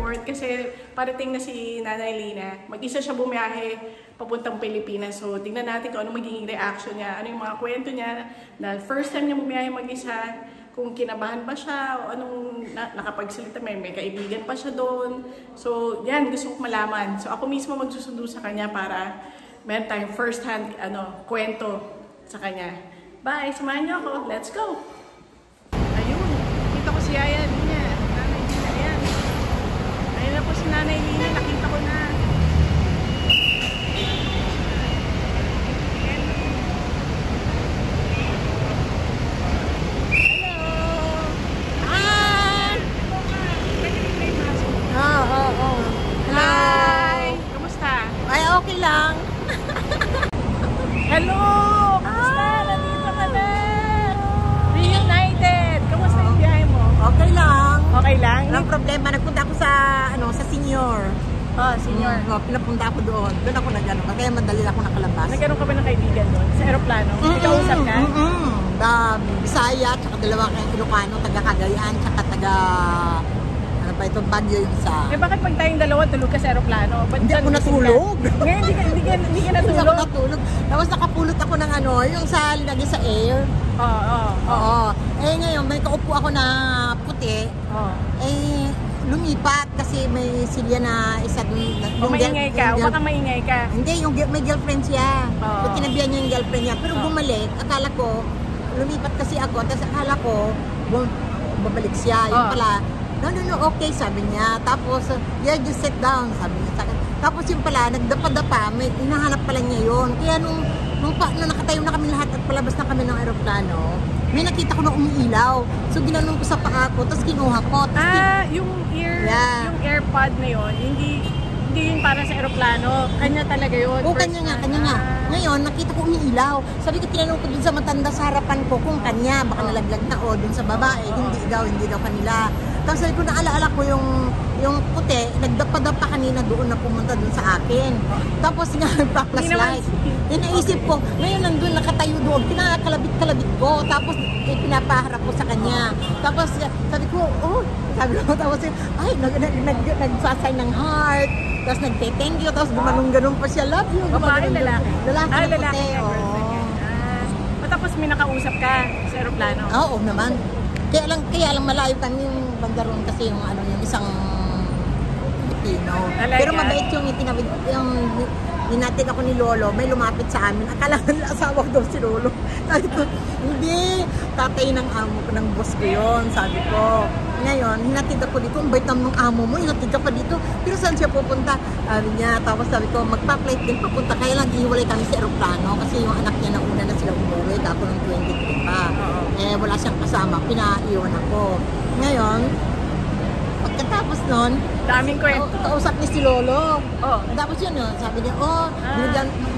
airport kasi parating na si Nanay Lina. Mag-isa siya bumiyahe papuntang Pilipinas. So, tingnan natin kung ano magiging reaction niya. Ano yung mga kwento niya na first time niya bumiyahe mag-isa. Kung kinabahan ba siya o anong nakapagsalita. May kaibigan pa siya doon. So, yan. Gusto kong malaman. So, ako mismo magsusundo sa kanya para meron tayong first hand kwento sa kanya. Bye! Samahan niyo ako. Let's go! Ayun. Nakita ko si Yaya Lina. Nanay Lina. Ayan. Ayun na po si Nanay Lina. Nakita ko na. Okay lang. Hello! Kamusta? Nandito ka na! Reunited! Kamusta yung biyahe mo? Okay lang. Okay lang? Walang problema. Nagpunta ako sa, sa senior. Oh, senior. Pinapunta ako doon. Doon ako nag-ano. Kaya madali ako nakalabas. Nagkaroon ka ba ng kaibigan doon? Sa aeroplano? Ikausap ka? Bisaya, tsaka dalawa kayong Ilocano, taga Cagayan, tsaka taga... ito Baguio yung isa. Eh bakit pag tayong dalawa tulog ka sa aeroplano? Hindi ako natulog. Ngayon hindi ka natulog. Hindi ako natulog. Tapos nakapulot ako ng yung sa linagay sa air. Oo. Eh ngayon may kaupo ako na puti. Eh lumipat kasi may silya na isa dun. Maingay ka? O baka maingay ka? Hindi, may girlfriend siya. So tinabihan niya yung girlfriend niya. Pero bumalik, akala ko, lumipat kasi ako. Tapos akala ko, babalik siya. Yung pala, no, okay, sabi niya. Tapos, yeah, just sit down, sabi niya. Tapos yung pala, nagdapa-dapa, may hinahanap pala niya yun. Kaya nung nakatayo na kami lahat at palabas na kami ng aeroplano, may nakita ko na umiilaw. So, ginanong ko sa paa ko, tapos kinuha ko. Yung AirPod na yun, hindi yun para sa aeroplano. Kanya talaga yun. Oo, kanya nga. Ngayon, nakita ko umiilaw. Sabi ko, tinanong ko dun sa matanda sa harapan ko kung kanya, baka nalaglag na o dun sa babae. Hindi daw kanila. Tapos sabi ko, naalaala ko yung puti, nagdapa-dapa kanina doon na pumunta doon sa akin. Tapos nga, nagpa-flashlight. Naisip ko, ngayon nandun, nakatayo doon, pinakalabit-kalabit ko. Tapos, pinapaharap ko sa kanya. Tapos, sabi ko, tapos, ay, nagsasay ng heart. Tapos, nagte-thank you. Tapos, gumanong-ganon pa siya. Love you. Babae, lalaki? Lalaki na puti. Tapos, may nakausap ka sa aeroplano? Oo naman. Kaya lang malayo kami yung bandaron kasi yung isang Pilipino. Pero mabait yung hinatid ako ni Lolo, may lumapit sa amin. Akala nila asawa ko daw si Lolo. Sabi ko, hindi, tatay ng amo ko, ng boss ko yun, sabi ko. Ngayon, hinatid ako dito, ang bait naman ng amo mo, hinatid ka pa dito. Pero saan siya pupunta? Sabi niya, tapos sabi ko, magpa-flight din papunta. Kaya lang, ihiwalay kami sa aeroplano kasi yung anak niya nauna na sila umuwi, ako ng 23 pa. Eh, wala siyang kasama, pinaiwan ako. Ngayon, pagkatapos nun, daming kwento. Kausap ni si Lolo. Tapos yun, sabi niya,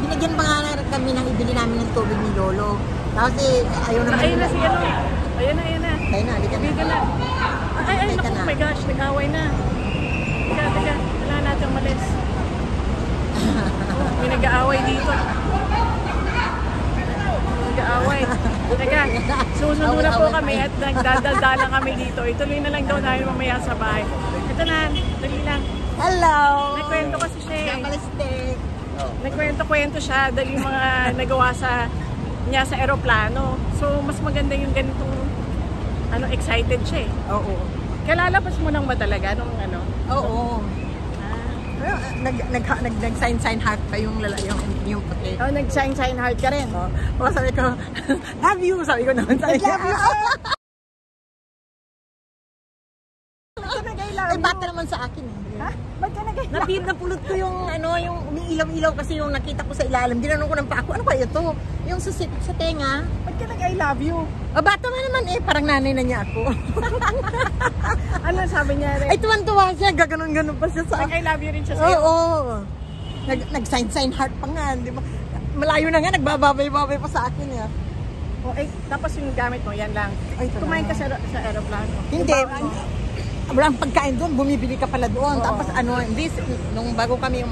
binigyan pa nga kami ng ibili namin ng tubig ni Lolo. Tapos ayaw naman. Ayun na si ano. Ayun na. Ayun na, halika na. Ay, naku, oh my gosh, nag-away na. Teka, kailangan natin umalis. May nag-aaway dito. Nag-aaway. Teka, susundo na po kami at nagdadaldala kami dito. Ituloy na lang daw namin mamaya sa bahay. Ito na, dali lang. Hello! Nagkwento kasi siya eh. Nagkwento siya dahil yung mga nagawa niya sa aeroplano. So, mas maganda yung ganitong excited siya eh. Oo. Kalalabas mo nang ba talaga nung Oo. Nag-sign heart pa yung puti. Nag-sign heart ka rin? Sabi ko, love you! Sabi ko naman. Love you! Ay, bata naman sa akin eh. Ha? Ba't ka nag-I-love? Napulot ko yung umiilaw-ilaw kasi yung nakita ko sa ilalim. Ginanong ko ng pako. Ano kaya ito? Yung sa tenga. Ba't ka nag-I love you? Bata naman eh. Parang nanay na niya ako. Ano sabi niya rin? Ay, tuwan-tuwa siya. Gaganon-ganon pa siya sa akin. Nag-I love you rin siya sa'yo? Oo. Nag-sign heart pa nga. Di ba? Malayo na nga. Nagbababay-babay pa sa akin eh. Tapos yung gamit mo, yan lang. Kumain ka sa aeroplano? Hindi. Walang pagkain doon, bumibili ka pala doon. Tapos nung bago kami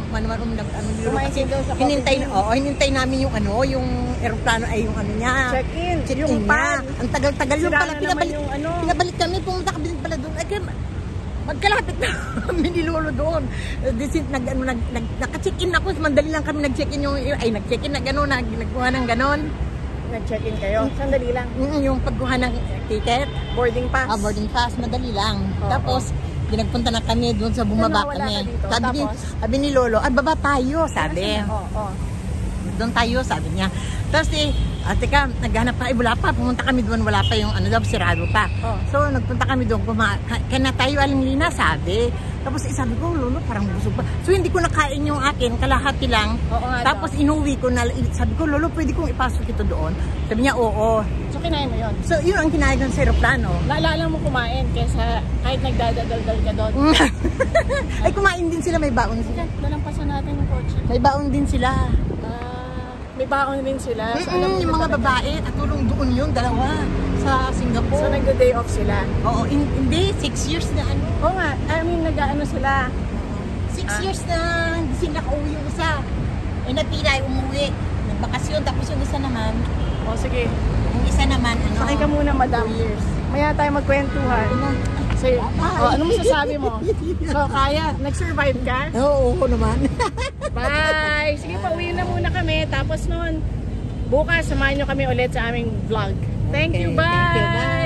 hinintay namin yung yung eroplano ay yung niya. Check-in. Yung pad. Ang tagal-tagal yung pala pinabalik kami, pumunta kami pala doon. Ay, Magkalapit na kami ni Lolo doon. Naka-check-in ako. Mandali lang kami nag-check-in nag-check-in na gano'n, nagkuha ng gano'n. Nag-check-in kayo? Sandali lang. Yung pagkuha ng ticket. Boarding pass? Boarding pass, madali lang. Oo. Tapos, pinagpunta na kami doon sa bumaba Wala kami. ka dito. Sabi ni Lolo, baba tayo, sabi. Oo. Doon tayo, sabi niya. Tapos teka, naghanap pa, wala pa, pumunta kami doon, wala pa yung sirado pa. Oh. So, nagpunta kami doon, kaya na tayo Aling-Lina, sabi. Tapos sabi ko, Lolo, parang busog pa. So, hindi ko nakain yung akin, kalahati lang. Oo nga Tapos, inuwi ko na, sabi ko, Lolo, pwede kong ipasok ito doon? Sabi niya, oo. So, kinain mo yun? So, yun ang kinain ng aeroplano. Naalala mo kumain kaysa kahit nagdadaldal ka doon? Ay, kumain din sila, may baon sila. Lalampasan natin yung kotse. May baon din sila. May baon din sila. So, Yung mga babae, katulong doon yun, dalawa, sa Singapore. So, nag-day off sila? Oo, hindi, 6 years na ano. Oo nga, I mean, nag-ano sila? 6 years na hindi sila nakauwi yung isa. Natira ay umuwi. Nagbakasyon, tapos yung isa naman. O, sige. Yung isa naman, Sakay ka muna, madam. 2 years. Maya tayo magkwentuhan. Sige. Ano masasabi mo? So, kaya? Nag-survive ka? Oo naman. Bye! Sige, pauwi na muna kami. Tapos noon, bukas, samahan nyo kami ulit sa aming vlog. Thank you, bye! Thank you, bye!